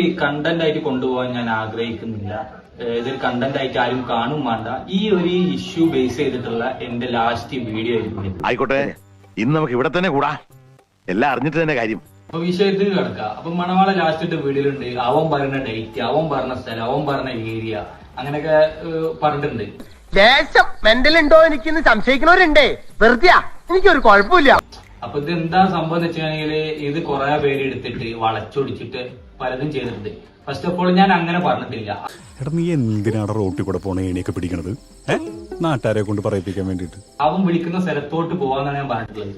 ഈ കണ്ടന്റ് ആയിട്ട് കൊണ്ടുപോകാൻ ഞാൻ ആഗ്രഹിക്കുന്നില്ല. ഇതൊരു കണ്ടന്റ് ആയിട്ട് ആരും കാണും വേണ്ട. ഈ ഒരു ഇഷ്യൂ ബേസ് ചെയ്തിട്ടുള്ള എന്റെ ലാസ്റ്റ് വീഡിയോ ആയിരിക്കും. ആയിക്കോട്ടെ, ഇന്ന് നമുക്ക് ഇവിടെ തന്നെ കൂടാ. എല്ലാം അറിഞ്ഞിട്ട് തന്നെ കാര്യം. അപ്പൊ വിഷയത്തിൽ കിടക്കുക. അപ്പൊ മണവാള ലാസ്റ്റ് ഇട്ട് വീഡിയോയിലുണ്ട് അവൻ പറഞ്ഞ ഡേറ്റ്, അവൻ പറഞ്ഞ സ്ഥലം, അവൻ പറഞ്ഞ ഏരിയ, അങ്ങനെയൊക്കെ പറഞ്ഞിട്ടുണ്ട്. ദേശം മെന്റലുണ്ടോ എനിക്കിന്ന് സംശയിക്കുന്നവരുണ്ടേ. വെറുതെ എനിക്കൊരു കുഴപ്പമില്ല. അപ്പൊ ഇത് എന്താ സംഭവം എന്ന് വെച്ചാൽ ഇത് കുറെ പേര് എടുത്തിട്ട് വളച്ചൊടിച്ചിട്ട് പലതും ചെയ്തിട്ടുണ്ട്. ഫസ്റ്റ് ഓഫ് ഓൾ ഞാൻ അങ്ങനെ പറഞ്ഞിട്ടില്ല. എടാ നീ എന്തിനാണ് റോട്ടിൽ കൂടെ പോണ ഏണിയൊക്കെ പിടിക്കണത്? നാട്ടുകാരെ കൊണ്ട് പറയിപ്പിക്കാൻ വേണ്ടിട്ട്. അവൻ വിളിക്കുന്ന സ്ഥലത്തോട്ട് പോവാന്നാണ് ഞാൻ പറഞ്ഞിട്ടുള്ളത്.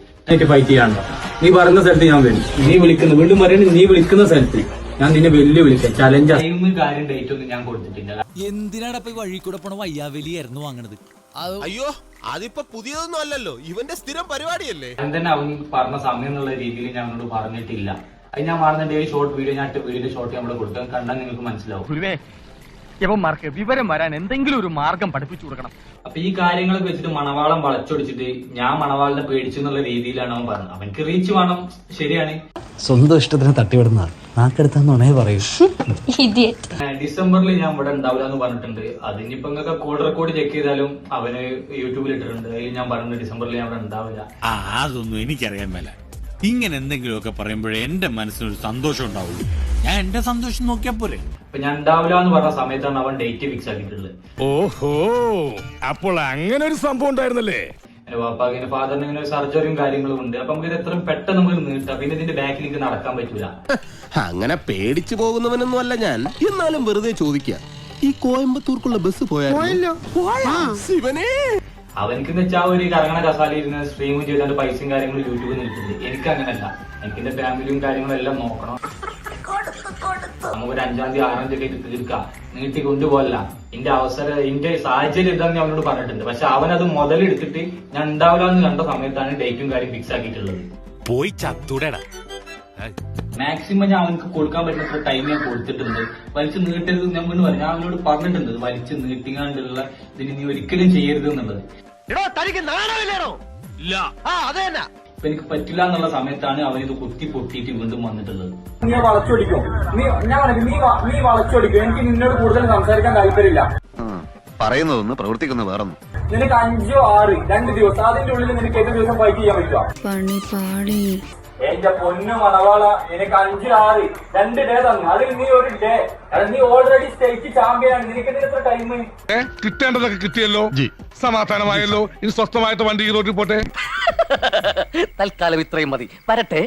ഫൈറ്റ് ചെയ്യാണ്ടോ? നീ പറയുന്ന സ്ഥലത്ത് ഞാൻ വരും. നീ വിളിക്കുന്ന വീണ്ടും പറയുന്നത് നീ വിളിക്കുന്ന സ്ഥലത്ത് ഞാൻ നിന്നെ വെല്ലുവിളിക്കാം. ചലഞ്ച് കാര്യം ഡേറ്റ് ഒന്നും ഞാൻ കൊടുത്തിട്ടില്ല. എന്തിനാണ് വഴി കൂടെ പോണ വയ്യാവലിയായിരുന്നു വാങ്ങണത്? അയ്യോ, അതിപ്പോ പുതിയതൊന്നും അല്ലല്ലോ, ഇവന്റെ സ്ഥിരം പരിപാടിയല്ലേ. ഞാൻ തന്നെ അവൻ പറഞ്ഞ സമയം എന്നുള്ള രീതിയിൽ ഞാൻ അവനോട് പറഞ്ഞിട്ടില്ല. അത് ഞാൻ പറഞ്ഞിട്ട് ഷോർട്ട് വീഡിയോ ഞാൻ വീഡിയോ ഷോർട്ട് നമ്മൾ കൊടുക്കാൻ കണ്ടാൽ നിങ്ങൾക്ക് മനസ്സിലാവും. യവന്മാർക്ക് വിവരം വരാൻ എന്തെങ്കിലും ഒരു മാർഗം പഠിപ്പിച്ചു കൊടുക്കണം. അപ്പൊ ഈ കാര്യങ്ങളൊക്കെ വെച്ചിട്ട് മണവാളം വളച്ചൊടിച്ചിട്ട് ഞാൻ മണവാളിനെ പേടിച്ചു എന്നുള്ള രീതിയിലാണ് അവൻ പറഞ്ഞത്. അവനക്ക് റീച്ച് വേണം, ശരിയാണ്. സ്വന്തം ഇഷ്ടത്തിന് തട്ടിവിടുന്ന നാക്കെടുത്താന്നുണേ പറയൂ. ഡിസംബറിൽ ഞാൻ ഇവിടെ ഉണ്ടാവില്ല എന്ന് പറഞ്ഞിട്ടുണ്ട്. അതിനിപ്പോ നിങ്ങൾക്ക് കോൾ റെക്കോർഡ് ചെക്ക് ചെയ്താലും അവന് യൂട്യൂബിൽ ഇട്ടിട്ടുണ്ട്. അതിൽ ഞാൻ പറഞ്ഞിട്ടുണ്ട് ഡിസംബറിൽ ഞാൻ ഇവിടെ ഉണ്ടാവില്ല. അതൊന്നും എനിക്കറിയാൻ മേല. ഇങ്ങനെ എന്തെങ്കിലുമൊക്കെ പറയുമ്പോഴേ എന്റെ മനസ്സിനൊരു സന്തോഷം ഉണ്ടാവുള്ളൂ. ഞാൻ എന്റെ സന്തോഷം നോക്കിയാ പോരെ. അപ്പൊ ഞാൻ ഉണ്ടാവില്ല എന്ന് പറഞ്ഞ സമയത്താണ് അവൻ ഡേറ്റ് ഫിക്സ് ആക്കിയിട്ടുള്ളത്. ഓഹോ, അപ്പോൾ അങ്ങനെ ഒരു സംഭവം ഉണ്ടായിരുന്നല്ലേ. എന്റെ വാപ്പാക്കിന്റെ ഫാദറിന് ഇങ്ങനെ സർജറിയും കാര്യങ്ങളും ഉണ്ട്. അപ്പൊ നമുക്ക് ഇത് എത്രയും പെട്ടെന്ന് നമുക്ക് നീട്ടാം. പിന്നെ ഇതിന്റെ ബാക്കിൽ എനിക്ക് നടക്കാൻ പറ്റൂല. അങ്ങനെ പേടിച്ചു പോകുന്നവനൊന്നും അല്ല ഞാൻ. എന്നാലും വെറുതെ ചോദിക്കുക, ഈ കോയമ്പത്തൂർക്കുള്ള ബസ് പോയാലോ? ശിവനേ, അവനക്ക് വെച്ചാൽ ഒരു കറങ്ങണ കസാലയിൽ ഇരുന്ന് സ്ട്രീമും ചെയ്താണ്ട് പൈസയും കാര്യങ്ങളും യൂട്യൂബിൽ നിൽക്കുന്നത്. എനിക്ക് അങ്ങനല്ല. എനിക്ക് എന്റെ ഫാമിലിയും കാര്യങ്ങളും എല്ലാം നോക്കണം. നമുക്ക് ഒരു 5-ാം തീയതി 6-ാം തീയതി ഒക്കെ തീർക്കാം. നീട്ടി കൊണ്ടുപോകല്ല. എന്റെ അവസരം, എന്റെ സാഹചര്യം ഇതാന്ന് ഞാൻ അവനോട് പറഞ്ഞിട്ടുണ്ട്. പക്ഷെ അവനത് മുതലെടുത്തിട്ട് ഞാൻ ഉണ്ടാവില്ല എന്ന് കണ്ട സമയത്താണ് ഡേറ്റും കാര്യം ഫിക്സ് ആക്കിയിട്ടുള്ളത്. പോയി ചത്തൂടേടാ. മാക്സിമം ഞാൻ അവനക്ക് കൊടുക്കാൻ പറ്റുന്ന ടൈം ഞാൻ കൊടുത്തിട്ടുണ്ട്. വലിച്ചു നീട്ടരുത് ഞാൻ വീണ്ടും പറഞ്ഞു. ഞാൻ അവനോട് പറഞ്ഞിട്ടുണ്ട് വലിച്ചു നീട്ടിങ്ങാണ്ടുള്ള ഇതിന് നീ ഒരിക്കലും ചെയ്യരുത് എന്നുള്ളത്. അപ്പൊ എനിക്ക് പറ്റില്ല എന്നുള്ള സമയത്താണ് അവൻ ഇത് കുത്തി പൊട്ടിയിട്ട് വീണ്ടും വന്നിട്ടുള്ളത്. നീ വളച്ചൊടിക്കും, നീ വളച്ചൊടിക്കും. എനിക്ക് നിന്നോട് കൂടുതൽ സംസാരിക്കാൻ താല്പര്യമില്ല. പറയുന്നതൊന്ന് പ്രവർത്തിക്കുന്ന വേറൊന്നും. നിനക്ക് 5 or 6 2 ദിവസം അതിന്റെ ഉള്ളിൽ നിനക്ക് ഏത് ദിവസം ഫൈറ്റ് ചെയ്യാൻ പറ്റുമോ? എന്റെ പൊന്നു മണവാള, നിനക്ക് 5 or 6 2 ഡേ തന്നു. അതിൽ നീ ഒരു ഡേ, നീ ഓൾറെഡി സ്റ്റേറ്റ് ചാമ്പ്യൻ ആണ്. നിനക്ക് എത്ര ടൈം? കിട്ടേണ്ടതൊക്കെ കിട്ടിയല്ലോ, സമാധാനമായല്ലോ. ഇനി സ്വസ്ഥമായിട്ട് വണ്ടി ഈ റോഡിൽ പോട്ടെ. തൽക്കാലം ഇത്രയും മതി. വരട്ടെ.